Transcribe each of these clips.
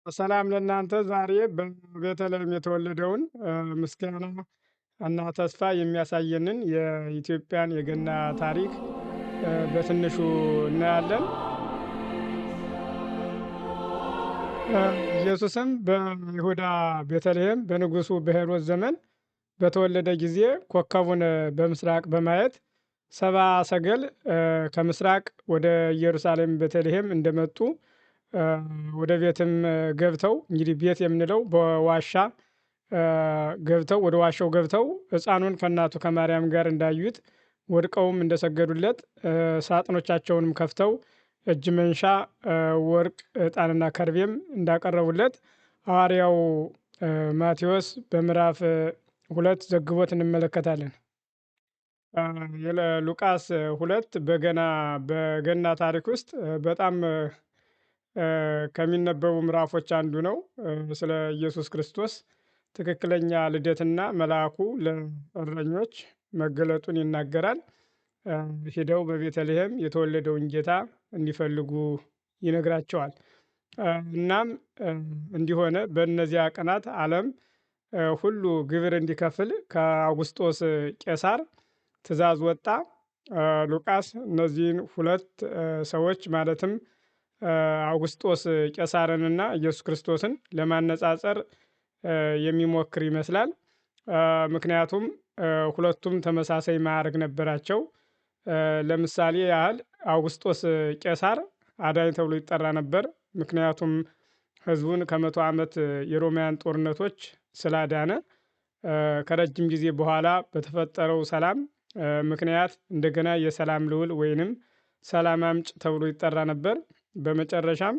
ሰላም ለእናንተ ዛሬ በቤተልሔም የተወለደውን ምስጋና እና ተስፋ የሚያሳየንን የኢትዮጵያን የገና ታሪክ በትንሹ እናያለን። ኢየሱስም በይሁዳ ቤተልሔም በንጉሱ በሄሮድስ ዘመን በተወለደ ጊዜ ኮከቡን በምስራቅ በማየት ሰባ ሰገል ከምስራቅ ወደ ኢየሩሳሌም ቤተልሔም እንደመጡ ወደ ቤትም ገብተው እንግዲህ ቤት የምንለው በዋሻ ገብተው ወደ ዋሻው ገብተው ሕፃኑን ከእናቱ ከማርያም ጋር እንዳዩት ወድቀውም እንደሰገዱለት ሳጥኖቻቸውንም ከፍተው እጅ መንሻ ወርቅ ዕጣንና ከርቤም እንዳቀረቡለት ሐዋርያው ማቴዎስ በምዕራፍ 2 ዘግቦት እንመለከታለን። ሉቃስ 2 በገና ታሪክ ውስጥ በጣም ከሚነበቡ ምዕራፎች አንዱ ነው። ስለ ኢየሱስ ክርስቶስ ትክክለኛ ልደትና መልአኩ ለእረኞች መገለጡን ይናገራል። ሄደው በቤተልሔም የተወለደውን ጌታ እንዲፈልጉ ይነግራቸዋል። እናም እንዲሆነ በእነዚያ ቀናት ዓለም ሁሉ ግብር እንዲከፍል ከአውግስጦስ ቄሳር ትእዛዝ ወጣ። ሉቃስ እነዚህን ሁለት ሰዎች ማለትም አውግስጦስ ቄሳርንና ኢየሱስ ክርስቶስን ለማነጻጸር የሚሞክር ይመስላል። ምክንያቱም ሁለቱም ተመሳሳይ ማዕረግ ነበራቸው። ለምሳሌ ያህል አውግስጦስ ቄሳር አዳኝ ተብሎ ይጠራ ነበር። ምክንያቱም ሕዝቡን ከመቶ ዓመት የሮማውያን ጦርነቶች ስላዳነ ከረጅም ጊዜ በኋላ በተፈጠረው ሰላም ምክንያት እንደገና የሰላም ልዑል ወይንም ሰላም አምጭ ተብሎ ይጠራ ነበር። በመጨረሻም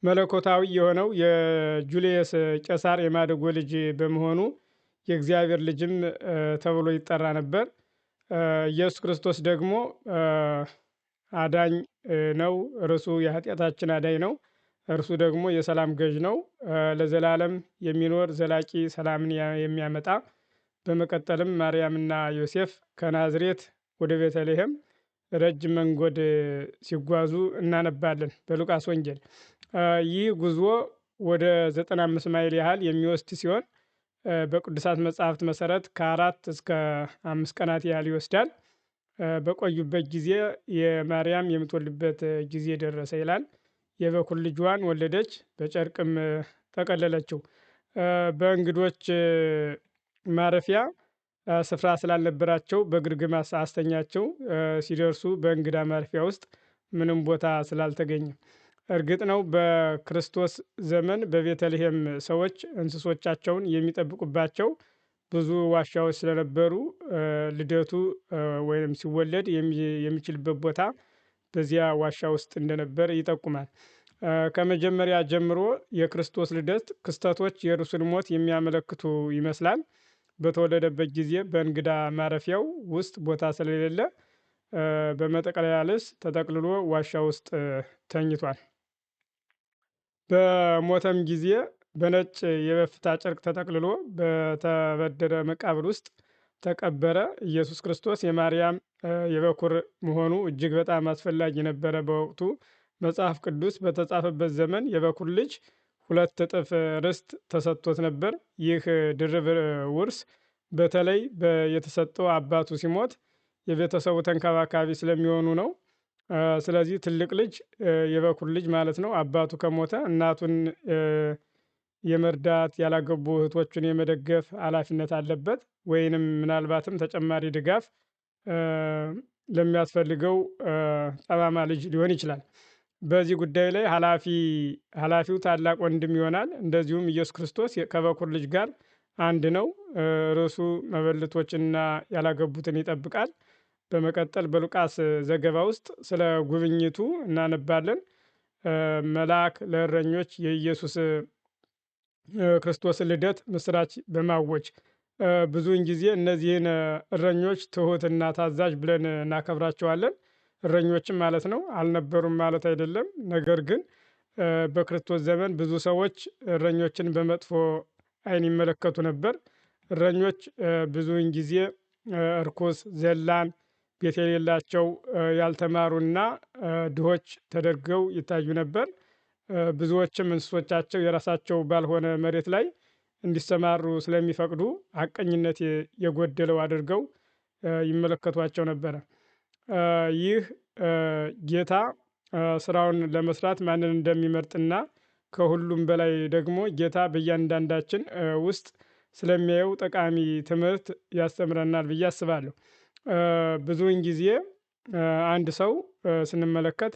መለኮታዊ የሆነው የጁልየስ ቄሳር የማደጎ ልጅ በመሆኑ የእግዚአብሔር ልጅም ተብሎ ይጠራ ነበር። ኢየሱስ ክርስቶስ ደግሞ አዳኝ ነው። እርሱ የኃጢአታችን አዳኝ ነው። እርሱ ደግሞ የሰላም ገዥ ነው። ለዘላለም የሚኖር ዘላቂ ሰላምን የሚያመጣ። በመቀጠልም ማርያምና ዮሴፍ ከናዝሬት ወደ ቤተልሔም ረጅም መንገድ ሲጓዙ እናነባለን በሉቃስ ወንጌል። ይህ ጉዞ ወደ 95 ማይል ያህል የሚወስድ ሲሆን በቅዱሳት መጽሐፍት መሰረት ከ4 እስከ 5 ቀናት ያህል ይወስዳል። በቆዩበት ጊዜ የማርያም የምትወልድበት ጊዜ ደረሰ ይላል። የበኩር ልጇን ወለደች፣ በጨርቅም ጠቀለለችው። በእንግዶች ማረፊያ ስፍራ ስላልነበራቸው በግርግም አስተኛቸው። ሲደርሱ በእንግዳ ማረፊያ ውስጥ ምንም ቦታ ስላልተገኘ እርግጥ ነው በክርስቶስ ዘመን በቤተልሔም ሰዎች እንስሶቻቸውን የሚጠብቁባቸው ብዙ ዋሻዎች ስለነበሩ ልደቱ ወይም ሲወለድ የሚችልበት ቦታ በዚያ ዋሻ ውስጥ እንደነበር ይጠቁማል። ከመጀመሪያ ጀምሮ የክርስቶስ ልደት ክስተቶች የእርሱን ሞት የሚያመለክቱ ይመስላል። በተወለደበት ጊዜ በእንግዳ ማረፊያው ውስጥ ቦታ ስለሌለ በመጠቅለያ ልብስ ተጠቅልሎ ዋሻ ውስጥ ተኝቷል። በሞተም ጊዜ በነጭ የበፍታ ጨርቅ ተጠቅልሎ በተበደረ መቃብር ውስጥ ተቀበረ። ኢየሱስ ክርስቶስ የማርያም የበኩር መሆኑ እጅግ በጣም አስፈላጊ ነበረ። በወቅቱ መጽሐፍ ቅዱስ በተጻፈበት ዘመን የበኩር ልጅ 2 እጥፍ ርስት ተሰጥቶት ነበር። ይህ ድርብ ውርስ በተለይ የተሰጠው አባቱ ሲሞት የቤተሰቡ ተንከባካቢ ስለሚሆኑ ነው። ስለዚህ ትልቅ ልጅ የበኩር ልጅ ማለት ነው። አባቱ ከሞተ እናቱን የመርዳት ያላገቡ እህቶቹን የመደገፍ ኃላፊነት አለበት። ወይንም ምናልባትም ተጨማሪ ድጋፍ ለሚያስፈልገው ጠማማ ልጅ ሊሆን ይችላል። በዚህ ጉዳይ ላይ ኃላፊው ታላቅ ወንድም ይሆናል። እንደዚሁም ኢየሱስ ክርስቶስ ከበኩር ልጅ ጋር አንድ ነው። ርዕሱ መበለቶችንና ያላገቡትን ይጠብቃል። በመቀጠል በሉቃስ ዘገባ ውስጥ ስለ ጉብኝቱ እናነባለን። መልአክ ለእረኞች የኢየሱስ ክርስቶስን ልደት ምስራች በማወጅ ብዙውን ጊዜ እነዚህን እረኞች ትሁትና ታዛዥ ብለን እናከብራቸዋለን። እረኞችም ማለት ነው፣ አልነበሩም ማለት አይደለም። ነገር ግን በክርስቶስ ዘመን ብዙ ሰዎች እረኞችን በመጥፎ ዓይን ይመለከቱ ነበር። እረኞች ብዙውን ጊዜ እርኩስ፣ ዘላን፣ ቤት የሌላቸው፣ ያልተማሩና ድሆች ተደርገው ይታዩ ነበር። ብዙዎችም እንስሶቻቸው የራሳቸው ባልሆነ መሬት ላይ እንዲሰማሩ ስለሚፈቅዱ ሐቀኝነት የጎደለው አድርገው ይመለከቷቸው ነበረ። ይህ ጌታ ስራውን ለመስራት ማንን እንደሚመርጥና ከሁሉም በላይ ደግሞ ጌታ በእያንዳንዳችን ውስጥ ስለሚያየው ጠቃሚ ትምህርት ያስተምረናል ብዬ አስባለሁ። ብዙውን ጊዜ አንድ ሰው ስንመለከት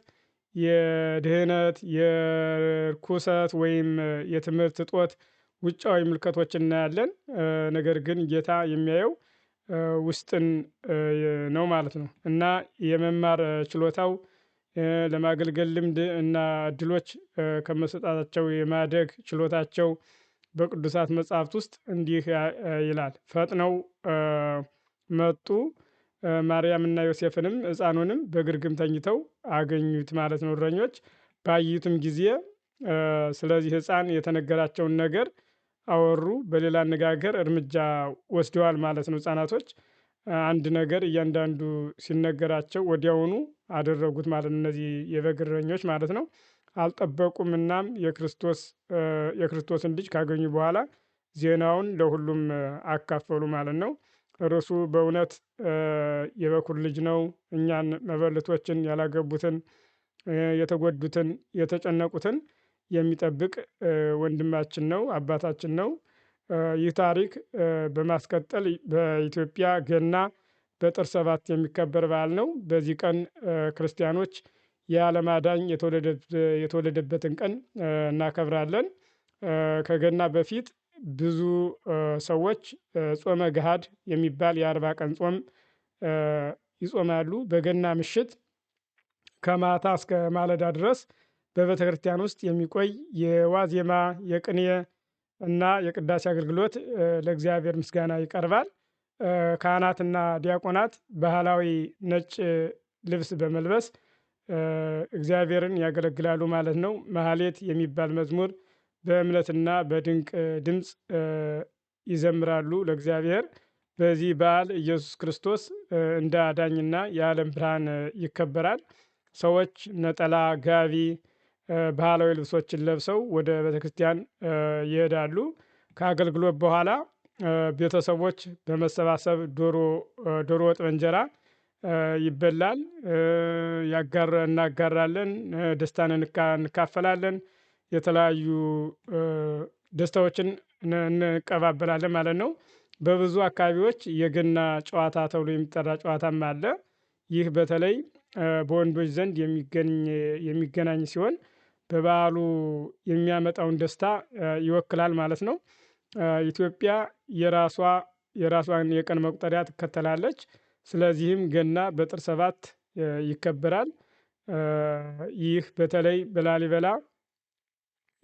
የድህነት የርኩሰት ወይም የትምህርት እጦት ውጫዊ ምልክቶች እናያለን። ነገር ግን ጌታ የሚያየው ውስጥን ነው ማለት ነው። እና የመማር ችሎታው ለማገልገል ልምድ እና እድሎች ከመሰጣታቸው የማደግ ችሎታቸው በቅዱሳት መጽሐፍት ውስጥ እንዲህ ይላል። ፈጥነው መጡ፣ ማርያምና ዮሴፍንም ሕፃኑንም በግርግም ተኝተው አገኙት ማለት ነው። እረኞች ባዩትም ጊዜ ስለዚህ ሕፃን የተነገራቸውን ነገር አወሩ። በሌላ አነጋገር እርምጃ ወስደዋል ማለት ነው። ሕፃናቶች አንድ ነገር እያንዳንዱ ሲነገራቸው ወዲያውኑ አደረጉት ማለት ነው። እነዚህ የበግ እረኞች ማለት ነው። አልጠበቁም። እናም የክርስቶስን ልጅ ካገኙ በኋላ ዜናውን ለሁሉም አካፈሉ ማለት ነው። እርሱ በእውነት የበኩር ልጅ ነው። እኛን መበለቶችን፣ ያላገቡትን፣ የተጎዱትን፣ የተጨነቁትን የሚጠብቅ ወንድማችን ነው፣ አባታችን ነው። ይህ ታሪክ በማስቀጠል በኢትዮጵያ ገና በጥር 7 የሚከበር በዓል ነው። በዚህ ቀን ክርስቲያኖች የዓለም አዳኝ የተወለደበትን ቀን እናከብራለን። ከገና በፊት ብዙ ሰዎች ጾመ ገሃድ የሚባል የ40 ቀን ጾም ይጾማሉ። በገና ምሽት ከማታ እስከ ማለዳ ድረስ በቤተ ክርስቲያን ውስጥ የሚቆይ የዋዜማ የቅኔ እና የቅዳሴ አገልግሎት ለእግዚአብሔር ምስጋና ይቀርባል። ካህናትና ዲያቆናት ባህላዊ ነጭ ልብስ በመልበስ እግዚአብሔርን ያገለግላሉ ማለት ነው። መሐሌት የሚባል መዝሙር በእምነትና በድንቅ ድምፅ ይዘምራሉ ለእግዚአብሔር። በዚህ በዓል ኢየሱስ ክርስቶስ እንደ አዳኝና የዓለም ብርሃን ይከበራል። ሰዎች ነጠላ፣ ጋቢ፣ ባህላዊ ልብሶችን ለብሰው ወደ ቤተክርስቲያን ይሄዳሉ። ከአገልግሎት በኋላ ቤተሰቦች በመሰባሰብ ዶሮ ወጥ በእንጀራ ይበላል። እናጋራለን፣ ደስታን እንካፈላለን፣ የተለያዩ ደስታዎችን እንቀባበላለን ማለት ነው። በብዙ አካባቢዎች የገና ጨዋታ ተብሎ የሚጠራ ጨዋታም አለ። ይህ በተለይ በወንዶች ዘንድ የሚገናኝ ሲሆን በበዓሉ የሚያመጣውን ደስታ ይወክላል ማለት ነው። ኢትዮጵያ የራሷን የቀን መቁጠሪያ ትከተላለች። ስለዚህም ገና በጥር 7 ይከበራል። ይህ በተለይ በላሊበላ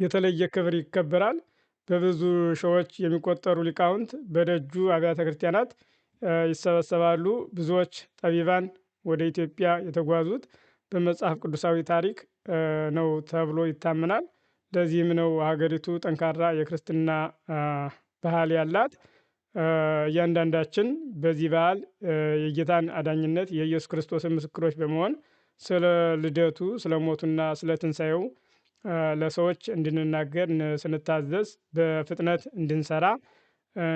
የተለየ ክብር ይከበራል። በብዙ ሺዎች የሚቆጠሩ ሊቃውንት በደጁ አብያተ ክርስቲያናት ይሰበሰባሉ። ብዙዎች ጠቢባን ወደ ኢትዮጵያ የተጓዙት በመጽሐፍ ቅዱሳዊ ታሪክ ነው ተብሎ ይታመናል። ለዚህም ነው ሀገሪቱ ጠንካራ የክርስትና ባህል ያላት። እያንዳንዳችን በዚህ በዓል የጌታን አዳኝነት የኢየሱስ ክርስቶስን ምስክሮች በመሆን ስለ ልደቱ፣ ስለ ሞቱና ስለ ትንሣኤው ለሰዎች እንድንናገር ስንታዘዝ በፍጥነት እንድንሰራ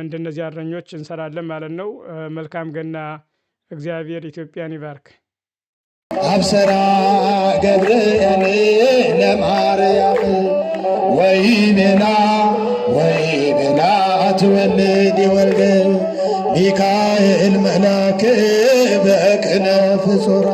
እንደነዚህ እረኞች እንሰራለን ማለት ነው። መልካም ገና። እግዚአብሔር ኢትዮጵያን ይባርክ። አብሰራ ገብርኤል ለማርያም ወይቤላ ትወልድ ወልደ ሚካኤል መልአክ በክነፍ ጾራ